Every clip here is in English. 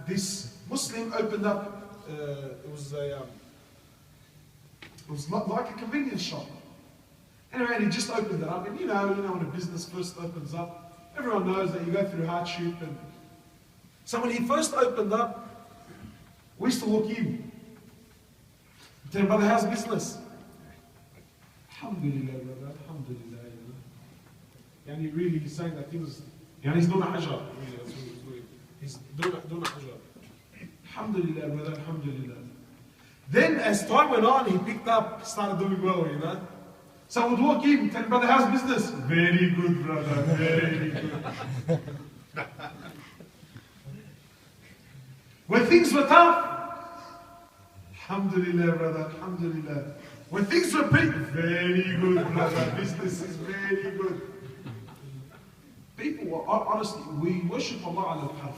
this Muslim opened up, it was like a convenience shop. Anyway, and he just opened it up, and you know when a business first opens up, everyone knows that you go through hardship. And so when he first opened up, we used to walk in. Tell him, brother, how's business? Alhamdulillah, brother, alhamdulillah. And he really, he's saying that things, and he's doing a hajar. Really, that's what he's doing. He's doing a hajar. Alhamdulillah, brother, alhamdulillah. Then as time went on, he picked up, started doing well, So I would walk in, tell him, brother, how's business? Very good, brother, very good. When things were tough, alhamdulillah, brother, alhamdulillah. When things were big, very good, brother, business is very good. People, honestly, we worship Allah al-Harf.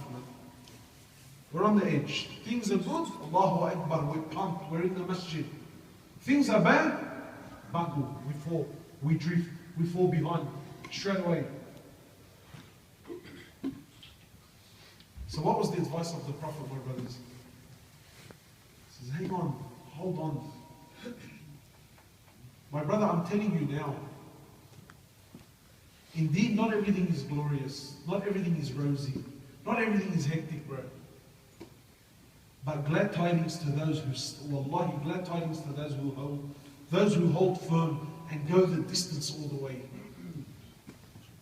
We're on the edge. Things are good, Allahu Akbar, we're pumped, we're in the masjid. Things are bad, bagu, we fall, we drift, we fall behind, straight away. So what was the advice of the Prophet, my brothers? He says, hang on, hold on. My brother, I'm telling you now, indeed not everything is glorious, not everything is rosy, not everything is hectic, bro. But glad tidings to those who, wallahi, glad tidings to those who hold firm and go the distance all the way.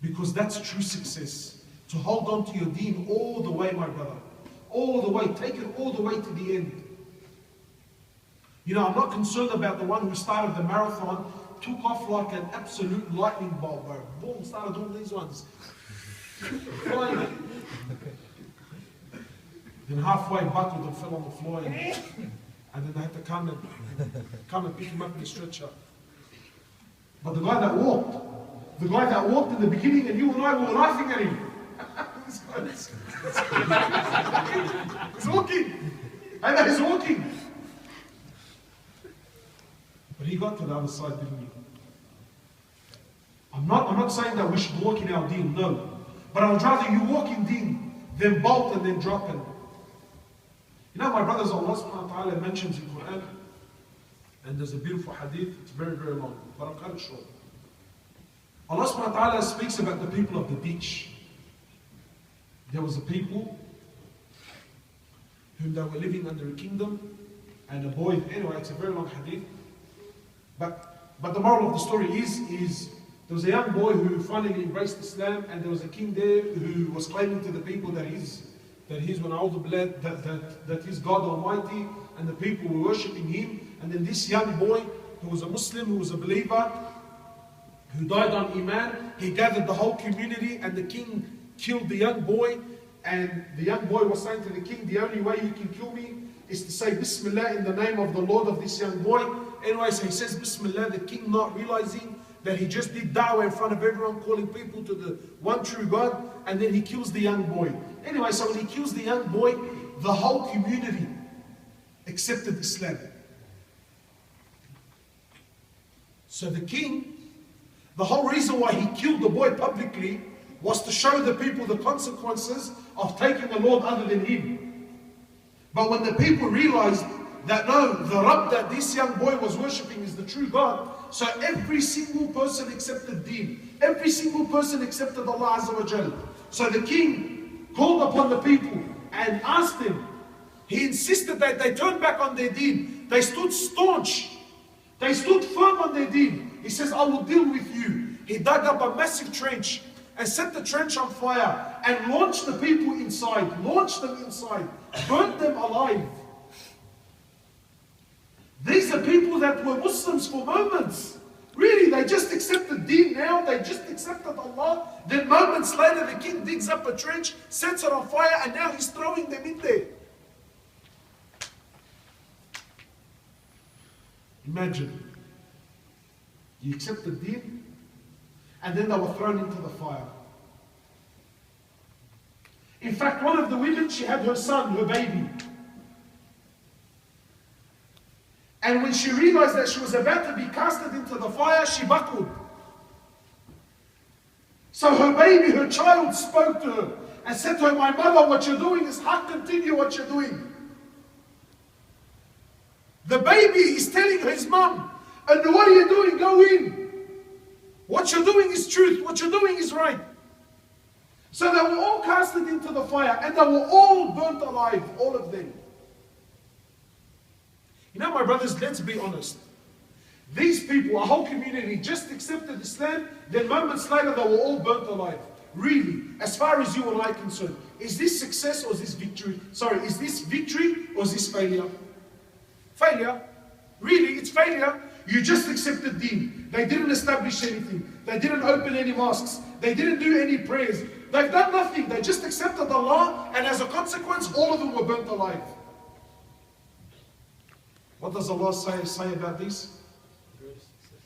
Because that's true success. To hold on to your deen all the way, my brother. All the way. Take it all the way to the end. I'm not concerned about the one who started the marathon, took off like an absolute lightning bolt, bro. Boom, started doing these ones. Flying. Then halfway buckled and fell on the floor, and then they had to come and pick him up in the stretcher. But the guy that walked in the beginning, and you and I were laughing at him. He's walking. And he's walking. But he got to the other side, didn't he? I'm not saying that we should walk in our deen, no. But I would rather you walk in deen than bolt and then drop it. My brothers, Allah subhanahu wa ta'ala mentions in Quran, and there's a beautiful hadith, it's very, very long, but I'll cut it short. Allah subhanahu wa ta'ala speaks about the people of the ditch. There was a people whom they were living under a kingdom, and a boy, anyway, it's a very long hadith. But the moral of the story is there was a young boy who finally embraced Islam, and there was a king there who was claiming to the people that he's one of the blood, that he's God Almighty, and the people were worshipping him. And then this young boy, who was a Muslim, who was a believer, who died on Iman, he gathered the whole community, and the king killed the young boy. And the young boy was saying to the king, the only way you can kill me is to say Bismillah in the name of the Lord of this young boy. Anyway, so he says Bismillah, the king not realizing that he just did da'wah in front of everyone, calling people to the one true God, and then he kills the young boy. Anyway, so when he kills the young boy, the whole community accepted Islam. So the king, the whole reason why he killed the boy publicly was to show the people the consequences of taking a Lord other than him. But when the people realized that no, the Rabb that this young boy was worshipping is the true God, so every single person accepted deen. Every single person accepted Allah Azza wa Jal. So the king called upon the people and asked them. He insisted that they turn back on their deen. They stood staunch. They stood firm on their deen. He says, I will deal with you. He dug up a massive trench and set the trench on fire and launched the people inside. Launched them inside. Burnt them alive. These are people that were Muslims for moments. Really, they just accepted deen now, they just accepted Allah. Then moments later, the king digs up a trench, sets it on fire, and now he's throwing them in there. Imagine, you accepted deen, and then they were thrown into the fire. In fact, one of the women, she had her son, her baby. And when she realized that she was about to be casted into the fire, she buckled. So her baby, her child spoke to her and said to her, my mother, what you're doing is haq, continue what you're doing. The baby is telling his mom, and what are you doing? Go in. What you're doing is truth. What you're doing is right. So they were all casted into the fire, and they were all burnt alive, all of them. You know, my brothers, let's be honest. These people, a whole community, just accepted Islam, then moments later they were all burnt alive. Really, as far as you and I are concerned, is this success or is this victory? Sorry, is this victory or is this failure? Failure. Really, it's failure. You just accepted deen. They didn't establish anything. They didn't open any mosques. They didn't do any prayers. They've done nothing. They just accepted Allah, and as a consequence, all of them were burnt alive. What does Allah say about this?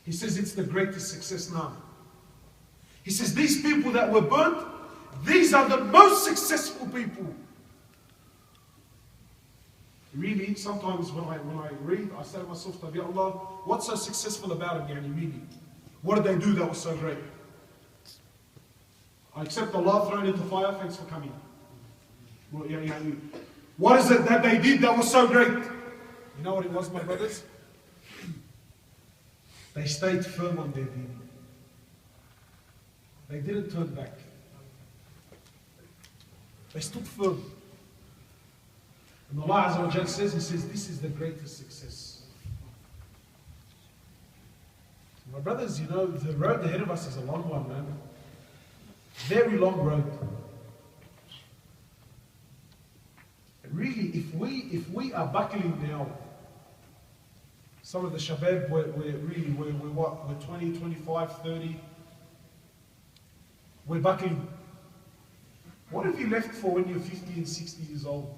He says it's the greatest success now. He says these people that were burnt, these are the most successful people. Really, sometimes when I read, I say to myself, Tabi Allah, what's so successful about them? Really, what did they do that was so great? I accept Allah, thrown into fire, thanks for coming. Well, what is it that they did that was so great? You know what it was, my brothers? They stayed firm on their deen. They didn't turn back. They stood firm. And Allah Azza wa Jal says, He says, this is the greatest success. My brothers, you know, the road ahead of us is a long one, man. Very long road. Really, if we are buckling now, some of the shabab we're 20, 25, 30. We're buckling. What have you left for when you're 50 and 60 years old?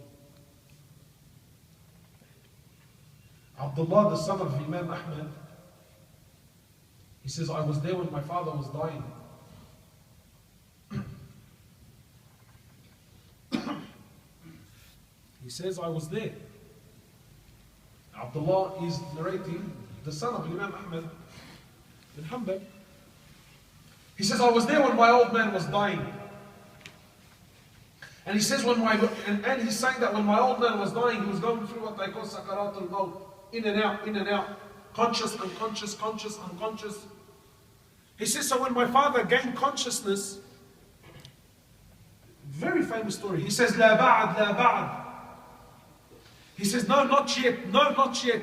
Abdullah, the son of Imam Ahmad, he says, I was there when my father was dying. He says, I was there. Abdullah is narrating, the son of Imam Ahmad bin Hanbal. He says, I was there when my old man was dying. And he says, and he's saying that when my old man was dying, he was going through what they call sakarat al-maut. In and out, conscious, unconscious, conscious, unconscious. He says, so when my father gained consciousness, very famous story. He says, La ba'ad, la ba'ad. He says, no, not yet, no, not yet.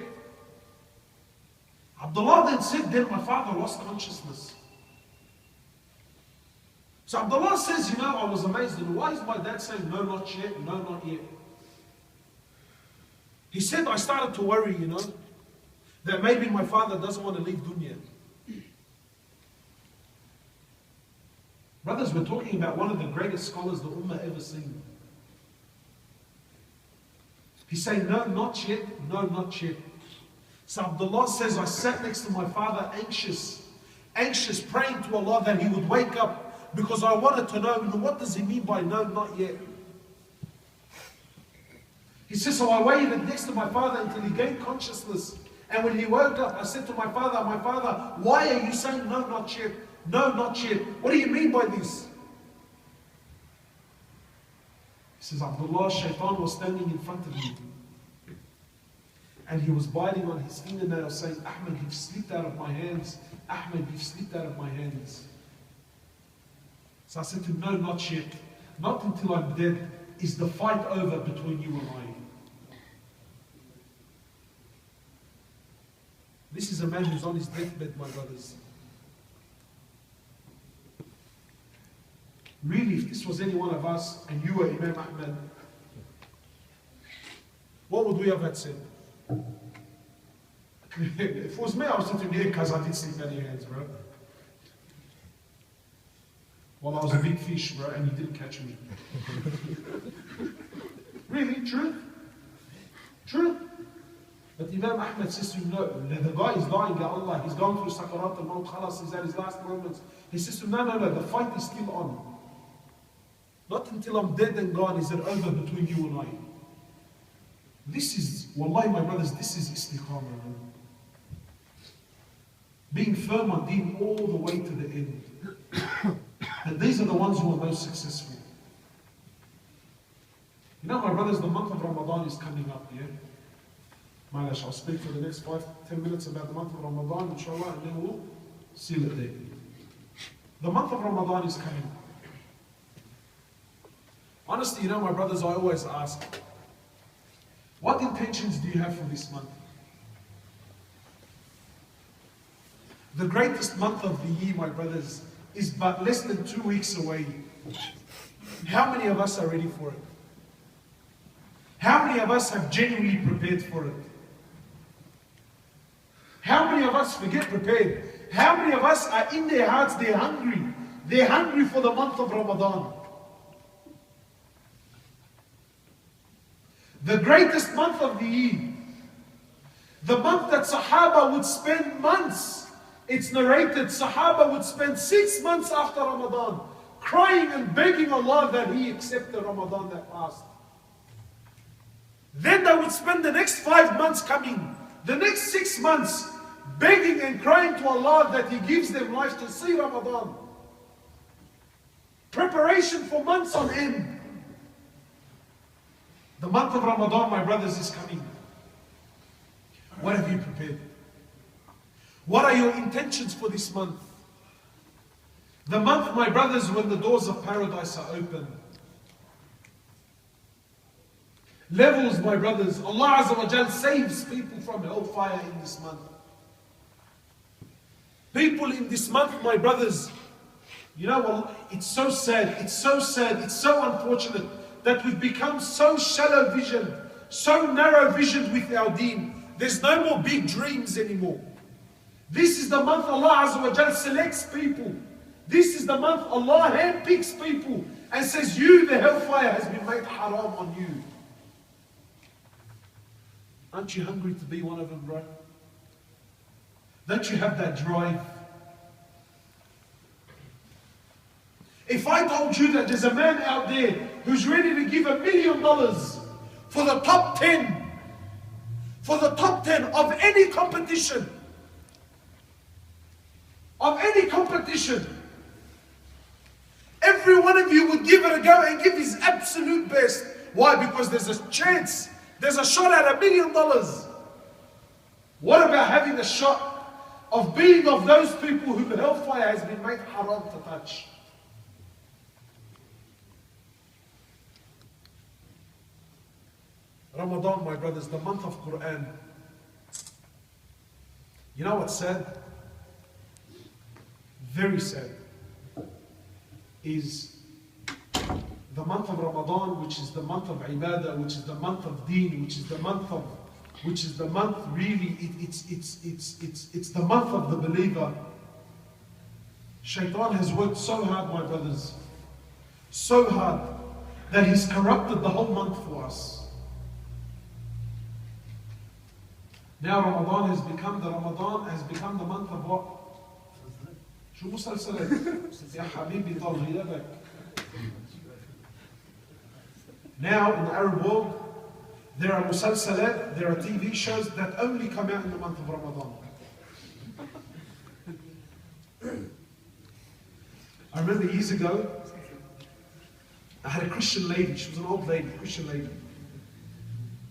Abdullah then said, then my father lost consciousness. So Abdullah says, you know, I was amazed. Why is my dad saying, no, not yet, no, not yet? He said, I started to worry, you know, that maybe my father doesn't want to leave dunya. Brothers, we're talking about one of the greatest scholars the Ummah ever seen. He's saying, no, not yet, no, not yet. So Abdullah says, I sat next to my father anxious, praying to Allah that he would wake up, because I wanted to know, what does he mean by no, not yet? He says, so I waited next to my father until he gained consciousness. And when he woke up, I said to my father, why are you saying no, not yet? No, not yet. What do you mean by this? He says, Abdullah, Shaitan was standing in front of me. And he was biting on his fingernail saying, Ahmed, you've slipped out of my hands. Ahmed, you've slipped out of my hands. So I said to him, no, not yet. Not until I'm dead is the fight over between you and I. This is a man who's on his deathbed, my brothers. Really, if this was any one of us and you were Imam Ahmad, what would we have had said? If it was me, I was sitting here because I did sleep out of your hands, bro. Well, I was a big fish, bro, and you didn't catch me. Really, true? True. But Imam Ahmad says to him, no, the guy is dying, Ya Allah, he's going through sakarat al-maut, khalas, he's at his last moments. He says to him, no, the fight is still on. Not until I'm dead and gone is it over between you and I. This is, wallahi my brothers, this is istiqamah. Being firm on deen all the way to the end. And these are the ones who are most successful. You know, my brothers, the month of Ramadan is coming up, yeah? Malash, I'll speak for the next 5-10 minutes about the month of Ramadan, inshallah, and then we'll seal it there. The month of Ramadan is coming up. Honestly, you know, my brothers, I always ask, what intentions do you have for this month? The greatest month of the year, my brothers, is but less than 2 weeks away. How many of us are ready for it? How many of us have genuinely prepared for it? How many of us forget prepared? How many of us are in their hearts, they're hungry. They're hungry for the month of Ramadan. The greatest month of the year. The month that Sahaba would spend months. It's narrated Sahaba would spend 6 months after Ramadan crying and begging Allah that He accept the Ramadan that passed. Then they would spend the next 5 months coming, the next 6 months begging and crying to Allah that He gives them life to see Ramadan. Preparation for months on end. The month of Ramadan, my brothers, is coming. What have you prepared? What are your intentions for this month? The month, my brothers, when the doors of paradise are open. Levels, my brothers. Allah Azza wa Jal saves people from hellfire in this month. People in this month, my brothers, you know, it's so sad, it's so sad, it's so unfortunate that we've become so shallow visioned, so narrow visioned with our deen. There's no more big dreams anymore. This is the month Allah Azza wa Jal selects people. This is the month Allah handpicks people and says, you, the hellfire has been made haram on you. Aren't you hungry to be one of them, bro? Don't you have that drive? If I told you that there's a man out there who's ready to give $1 million for the top 10, of any competition, every one of you would give it a go and give his absolute best. Why? Because there's a chance, there's a shot at $1 million. What about having a shot of being of those people whom the hellfire has been made haram to touch? Ramadan, my brothers, the month of Quran. You know what's sad? Very sad. Is the month of Ramadan, which is the month of ibadah, which is the month of deen, which is the month really, it's the month of the believer. Shaitan has worked so hard, my brothers, so hard, that he's corrupted the whole month for us. Now Ramadan has become the month of what? شو مسلسلات؟ يا حبيبي طال غيابك. Now in the Arab world, there are musalsalat, there are TV shows that only come out in the month of Ramadan. I remember years ago, I had a Christian lady, she was an old lady, Christian lady.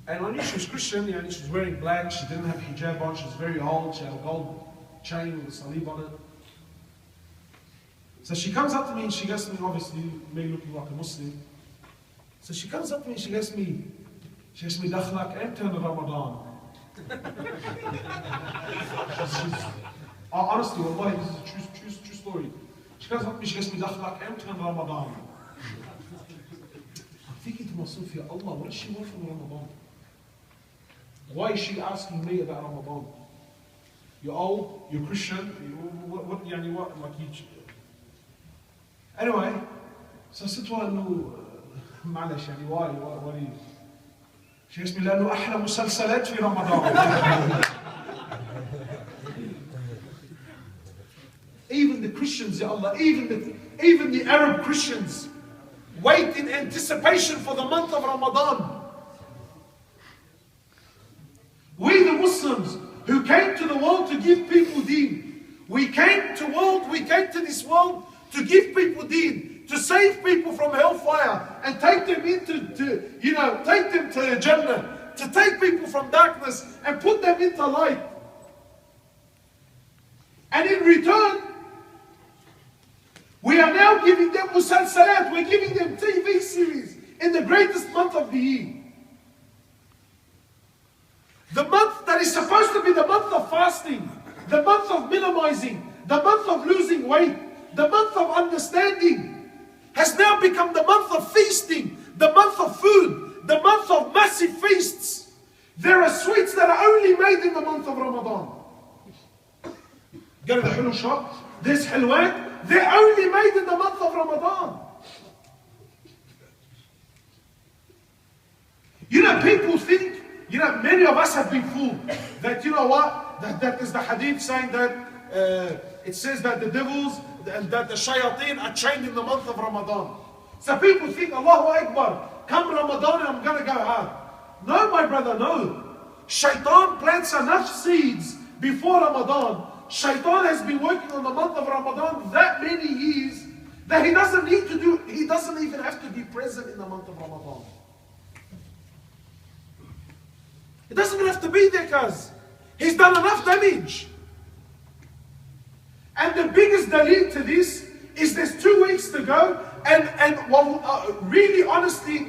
And I knew she was Christian, she was wearing black, she didn't have hijab on, she was very old, she had a gold chain with a salib on it. So she comes up to me and she goes to me, obviously, me looking like a Muslim. So she comes up to me and she goes to me, Dakhlak, enter Ramadan. Honestly, wallahi, this is a true story. She comes up to me, she goes to me, Dakhlak, enter Ramadan. I'm thinking to myself, Ya Allah, what does she want from Ramadan? Why is she asking me about Ramadan? You're old, you're Christian, what? Anyway, so I said to her, معلش why are you? She asked me, لأنه أحلى مسلسلات في رمضان. Even the Christians, Ya Allah, even the Arab Christians wait in anticipation for the month of Ramadan. We the Muslims who came to the world to give people deen. We came to this world to give people deen, to save people from hellfire and take them into take them to Jannah, to take people from darkness and put them into light. And in return, we are now giving them musalsalat, we're giving them TV series in the greatest month of the year. The month that is supposed to be the month of fasting, the month of minimizing, the month of losing weight, the month of understanding, has now become the month of feasting, the month of food, the month of massive feasts. There are sweets that are only made in the month of Ramadan. Go to the Hulu shop, there's halwat, they're only made in the month of Ramadan. You know, people think, you know, many of us have been fooled that, you know what, that is the hadith saying that it says that the devils, that the shayateen are trained in the month of Ramadan. So people think, Allahu Akbar, come Ramadan and I'm going to go hard. No, my brother, no. Shaitan plants enough seeds before Ramadan. Shaitan has been working on the month of Ramadan that many years that he doesn't even have to be present in the month of Ramadan. He doesn't even have to be there, cuz he's done enough damage. And the biggest dalil to this is there's 2 weeks to go, and well, really honestly,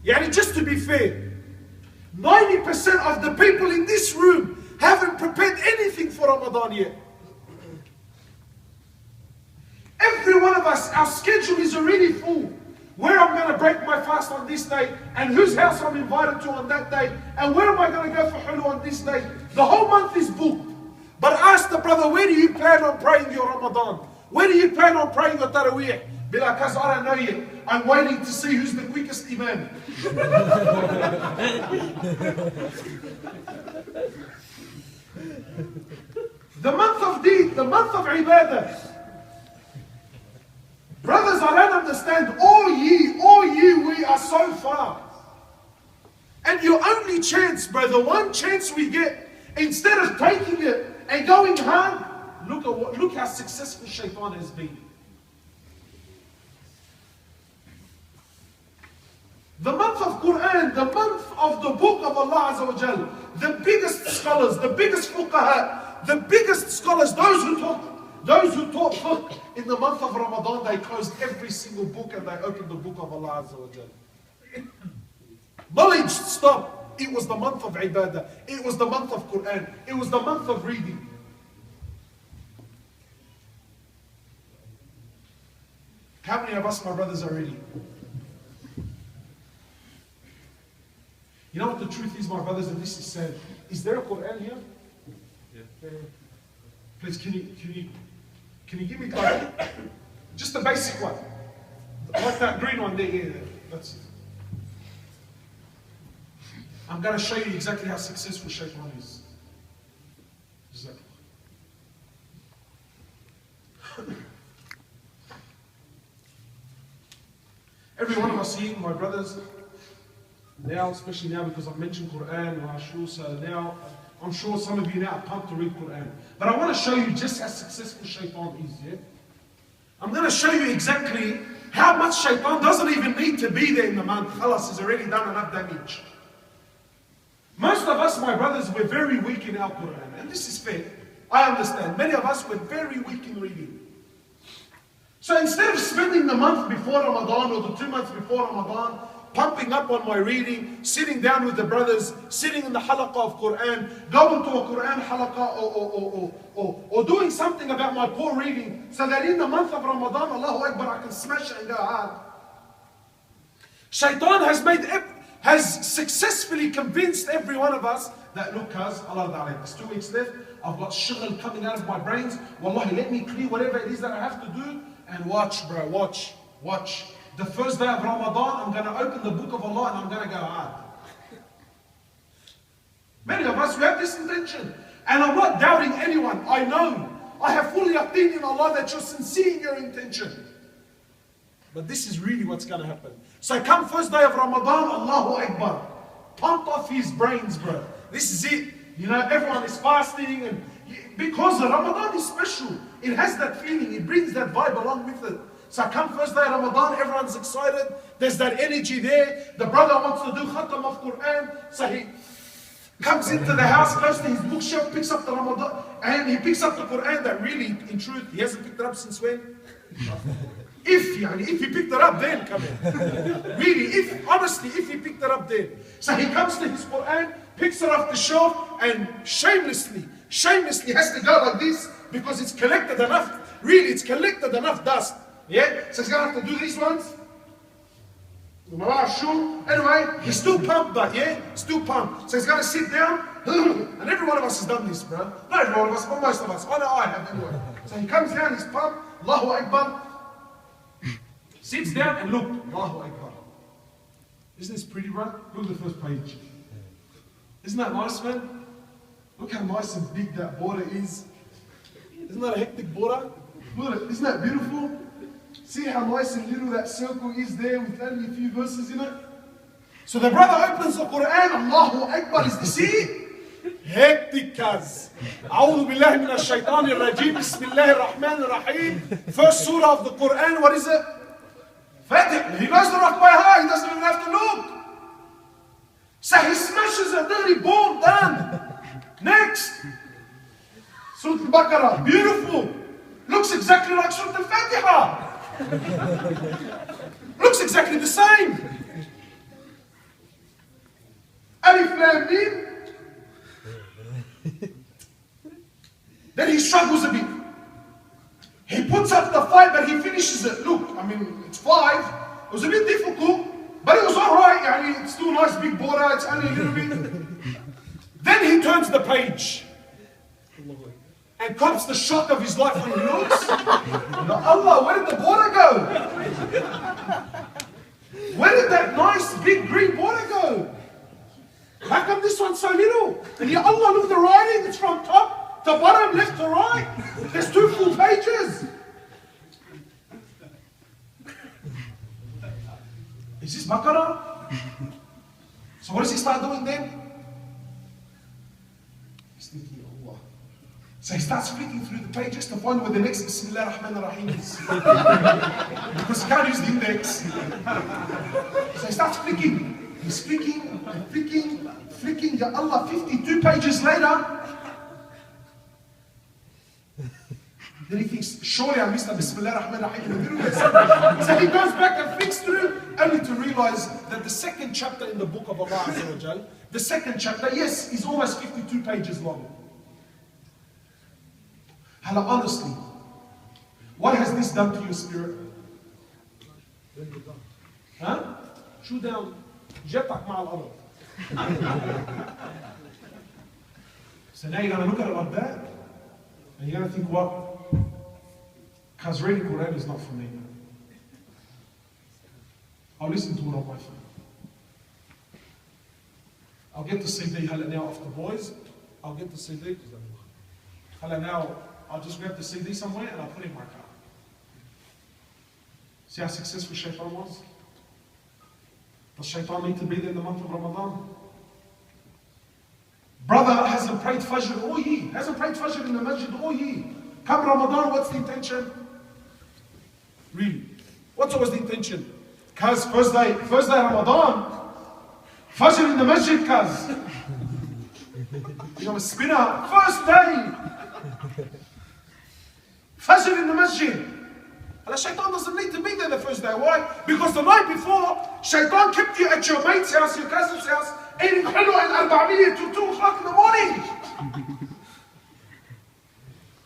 just to be fair, 90% of the people in this room haven't prepared anything for Ramadan yet. Every one of us, our schedule is already full. Where I'm going to break my fast on this day, and whose house I'm invited to on that day, and where am I going to go for hulu on this day. The whole month is booked. But ask the brother, where do you plan on praying your Ramadan? Where do you plan on praying your Taraweeh? Be like, cuz I don't know yet. I'm waiting to see who's the quickest imam. The month of Deed, the month of Ibadah. Brothers, I don't understand. All ye, we are so far. And your only chance, brother, one chance we get, instead of taking it and going hard, look how successful Shaitan has been. The month of Quran, the month of the book of Allah Azza wa Jal, the biggest scholars, the biggest fuqaha, the biggest scholars, those who taught fiqh in the month of Ramadan, they closed every single book and they opened the book of Allah Azza wa Jal. Knowledge stopped. It was the month of Ibadah. It was the month of Quran. It was the month of reading. How many of us, my brothers, are ready? You know what the truth is, my brothers, and this is sad. Is there a Quran here? Yeah. Please, can you give me like, just the basic one? Like that green one there, yeah, that's it. I'm going to show you exactly how successful Shaitan is. Exactly. Every one of us here, my brothers, now, especially now because I've mentioned Quran, so now, I'm sure some of you now are pumped to read Quran. But I want to show you just how successful Shaitan is, yeah? I'm going to show you exactly how much Shaitan doesn't even need to be there in the month. Khalas, has already done enough damage. Most of us, my brothers, we're very weak in our Quran. And this is fair. I understand. Many of us were very weak in reading. So instead of spending the month before Ramadan or the 2 months before Ramadan, pumping up on my reading, sitting down with the brothers, sitting in the halaqah of Quran, going to a Quran halaqah or doing something about my poor reading so that in the month of Ramadan, Allahu Akbar, I can smash it and go hard. Shaitan has successfully convinced every one of us that, look, cuz, Allah Ta'ala, there's 2 weeks left, I've got shughl coming out of my brains, wallahi, let me clear whatever it is that I have to do, and watch, bro, watch. The first day of Ramadan, I'm going to open the book of Allah and I'm going to go hard. Many of us, we have this intention. And I'm not doubting anyone. I know. I have full yaqeen in Allah that you're sincere in your intention. But this is really what's going to happen. So come first day of Ramadan, Allahu Akbar. Pump off his brains, bro. This is it. You know, everyone is fasting. And because Ramadan is special. It has that feeling. It brings that vibe along with it. So I come first day of Ramadan, everyone's excited. There's that energy there. The brother wants to do khatam of Quran. So he comes into the house, goes to his bookshelf, picks up the Ramadan, and he picks up the Quran that really, in truth, he hasn't picked it up since when? If he picked it up then, come in. Really, honestly, if he picked it up then. So he comes to his Quran, picks it off the shelf, and shamelessly has to go like this because it's collected enough, really, it's collected enough dust. Yeah? So he's gonna have to do these ones. Anyway, he's still pumped, but yeah, still pumped. So he's gonna sit down, and every one of us has done this, bro. Not every one of us, but most of us. I know I have anyway. So he comes down, he's pumped, Allahu Akbar. Sits down and look, Allahu Akbar. Isn't this pretty, bro? Look at the first page. Isn't that nice, man? Look how nice and big that border is. Isn't that a hectic border? Look at it, isn't that beautiful? See how nice and little that circle is there with only a few verses in it? So the brother opens the Quran, Allahu Akbar, is this it? Hectic cuz. A'udhu billahi minash shaitanir rajim, bismillahir rahmanir rahim. First surah of the Quran, what is it? Fatih. He knows the rock by heart, he doesn't even have to look. So he smashes it, nearly boom, done. Next. Surah Al-Baqarah, beautiful. Looks exactly like Surah Al-Fatiha. Looks exactly the same. Alif Lam Mim. Then he struggles a bit. He puts up the 5, but he finishes it. Look, I mean, it's 5. It was a bit difficult, but it was alright. It's still a nice big border, it's only a little bit. Then he turns the page and comes the shock of his life when he looks. Allah, where did the border go? Where did that nice big green border go? How come this one's so little? And ya Allah, look at the writing, it's from top to bottom, left to right. There's 2 full pages. Is this Baqarah? So what does he start doing then? He's thinking, Allah. So he starts flicking through the pages to find where the next Bismillah Rahman Rahim is. Because he can't use the index. So he starts flicking. He's flicking and flicking, flicking. Ya Allah, 52 pages later. Then he thinks, surely I missed a Bismillah Rahman Rahim. So he goes back and flicks through, only to realize that the second chapter in the book of Allah Azza wa Jal, the second chapter, yes, is almost 52 pages long. Hala, honestly, what has this done to your spirit? Huh? Shoot down. جتك مع الأرض. So now you're going to look at it like that, and you're going to think, what? Because reading Quran is not for me. I'll listen to it on my phone. I'll get the CD now off the boys. I'll get the CD. Now I'll just grab the CD somewhere and I'll put it in my car. See how successful Shaitan was? Does Shaitan need to be there in the month of Ramadan? Brother hasn't prayed Fajr all year. Hasn't prayed Fajr in the masjid all year. Come Ramadan, what's the intention? Really? What's always the intention? Cuz first day Ramadan, Fajr in the masjid, cuz. You know, a spinner, first day. Fajr in the masjid. And Shaitan doesn't need to be there the first day. Why? Because the night before, Shaitan kept you at your mate's house, your cousin's house, eating hulwa and al-ba'miyya till 2 o'clock in the morning.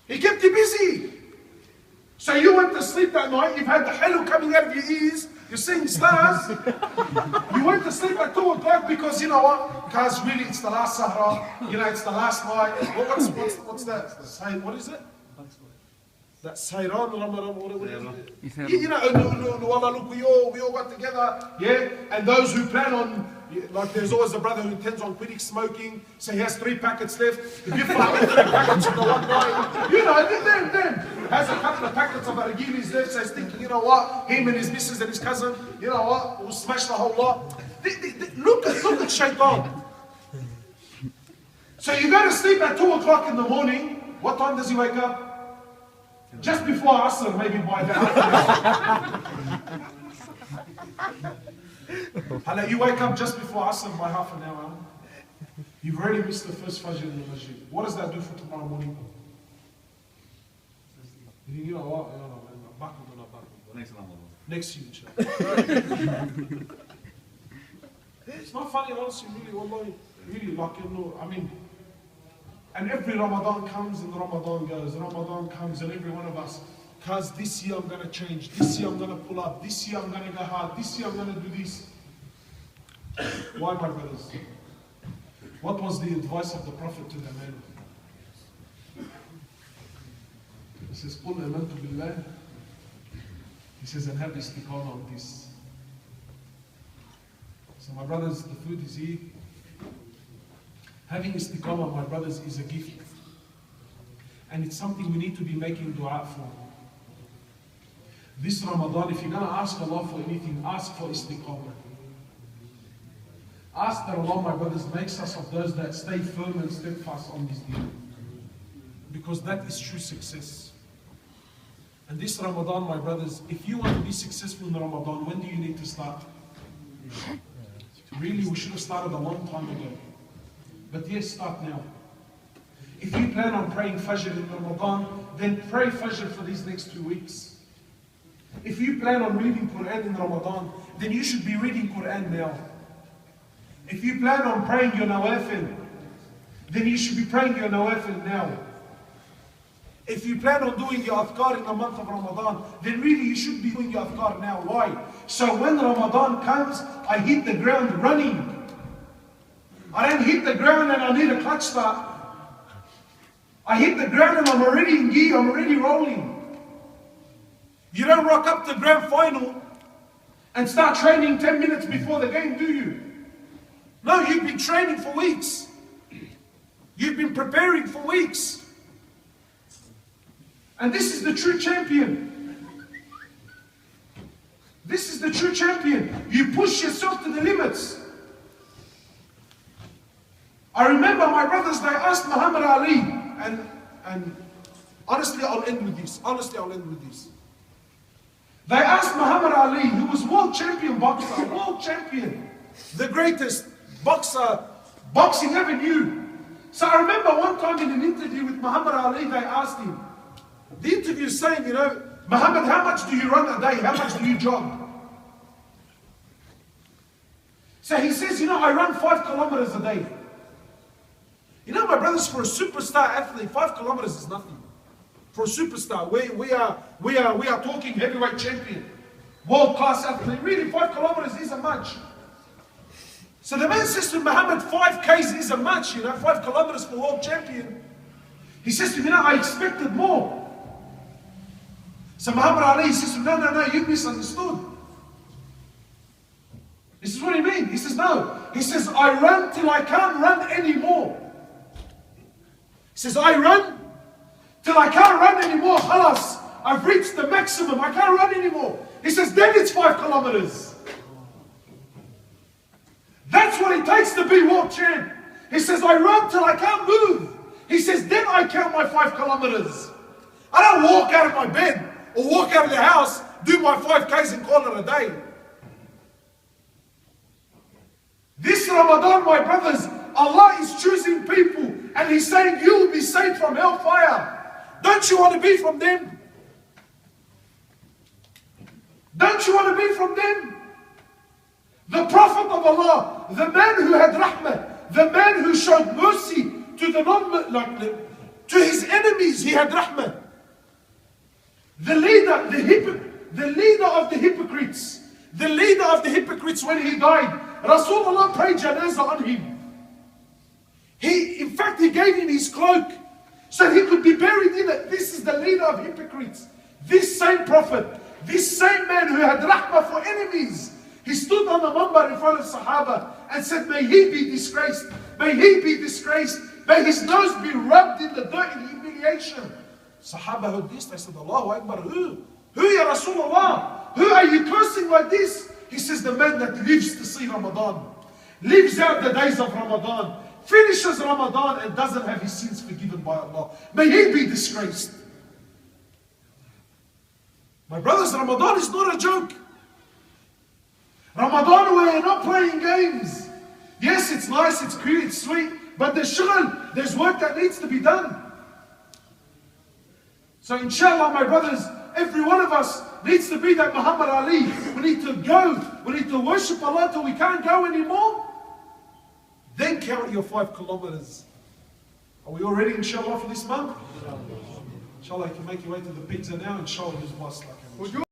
He kept you busy. So you went to sleep that night, you've had the halwa coming out of your ears, you're seeing stars. You went to sleep at 2 o'clock because, you know what? Because really it's the last Sahra, you know, it's the last night. What's that? What is it? That Sayran Ramadan, whatever it is. You know, Wallah, look, we all got together, yeah? And those who plan on, like there's always a brother who intends on quitting smoking, so he has 3 packets left. If you find 3 packets in the one night, you know, then has a couple of packets of Aragilis left, so he's thinking, you know what, him and his missus and his cousin, you know what, we'll smash the whole lot. Look at Shaitan. So you go to sleep at 2 o'clock in the morning, what time does he wake up? Just before Asr, maybe by that. You wake up just before Asr by half an hour. You've already missed the first Fajr in the masjid. What does that do for tomorrow morning? You know what? I'm back or not back. Next Ramadan. Next year, inshallah. It's not funny, honestly, really, wallahi, really, like, you know, I mean, and every Ramadan comes and Ramadan goes, Ramadan comes and every one of us, cause this year I'm going to change, this year I'm going to pull up, this year I'm going to go hard, this year I'm going to do this. Why, my brothers? What was the advice of the Prophet to the man? He says, قُلْ آمَنْتُ بِاللَّهِ. He says, and have istiqamah on this. So my brothers, the food is here. Having istiqamah, my brothers, is a gift. And it's something we need to be making dua for. This Ramadan, if you're going to ask Allah for anything, ask for istiqamah. Ask that Allah, my brothers, makes us of those that stay firm and steadfast on this deen. Because that is true success. And this Ramadan, my brothers, if you want to be successful in Ramadan, when do you need to start? Really, we should have started a long time ago. But yes, start now. If you plan on praying Fajr in Ramadan, then pray Fajr for these next 2 weeks. If you plan on reading Quran in Ramadan, then you should be reading Quran now. If you plan on praying your nawafil, then you should be praying your nawafil now. If you plan on doing your adhkar in the month of Ramadan, then really you should be doing your adhkar now. Why? So when Ramadan comes, I hit the ground running. I don't hit the ground and I need a clutch start. I hit the ground and I'm already in gear, I'm already rolling. You don't rock up to grand final and start training 10 minutes before the game, do you? No, you've been training for weeks. You've been preparing for weeks. And this is the true champion. This is the true champion. You push yourself to the limits. I remember my brothers, they asked Muhammad Ali, and honestly I'll end with this. They asked Muhammad Ali, who was world champion boxer, world champion, the greatest boxer boxing ever knew. So I remember one time in an interview with Muhammad Ali, they asked him, the interview is saying, you know, Muhammad, how much do you run a day? How much do you jog? So he says, you know, I run 5 kilometers a day. You know, my brothers, for a superstar athlete, 5 kilometers is nothing. For a superstar, we are talking heavyweight champion, world-class athlete. Really, 5 kilometers isn't much. So the man says to Muhammad, 5 Ks isn't much, you know, 5 kilometers for world champion. He says to me, no, I expected more. So Muhammad Ali says to me, no, you misunderstood. This is what he means. He says, no. He says, I run till I can't run anymore. He says, I run till I can't run anymore. Khalas, I've reached the maximum. I can't run anymore. He says, then it's 5 kilometers. That's what it takes to be world champ. He says, I run till I can't move. He says, then I count my 5 kilometers. I don't walk out of my bed or walk out of the house, do my 5Ks and call it a day. This Ramadan, my brothers, Allah is choosing people and He's saying you will be saved from hellfire. Don't you want to be from them? Don't you want to be from them? The Prophet of Allah, the man who had rahmah, the man who showed mercy to to his enemies, he had rahmah. The leader of the hypocrites, when he died, Rasulullah prayed janazah on him. In fact, he gave him his cloak so he could be buried in it. This is the leader of hypocrites. This same prophet, this same man who had rahmah for enemies, he stood on the minbar in front of Sahaba and said, may he be disgraced, may he be disgraced, may his nose be rubbed in the dirt in humiliation. Sahaba heard this, they said, Allahu Akbar, who? Who, Ya Rasulullah? Who are you cursing like this? He says, the man that lives to see Ramadan, lives out the days of Ramadan, finishes Ramadan and doesn't have his sins forgiven by Allah. May he be disgraced. My brothers, Ramadan is not a joke. Ramadan, we're not playing games. Yes, it's nice, it's cute, it's sweet, but there's shughl, there's work that needs to be done. So inshallah, my brothers, every one of us needs to be that Muhammad Ali. We need to go, we need to worship Allah till we can't go anymore. Then count your 5 kilometers. Are we all ready, inshallah, for this month? Inshallah, you can make your way to the pizza now and show his boss like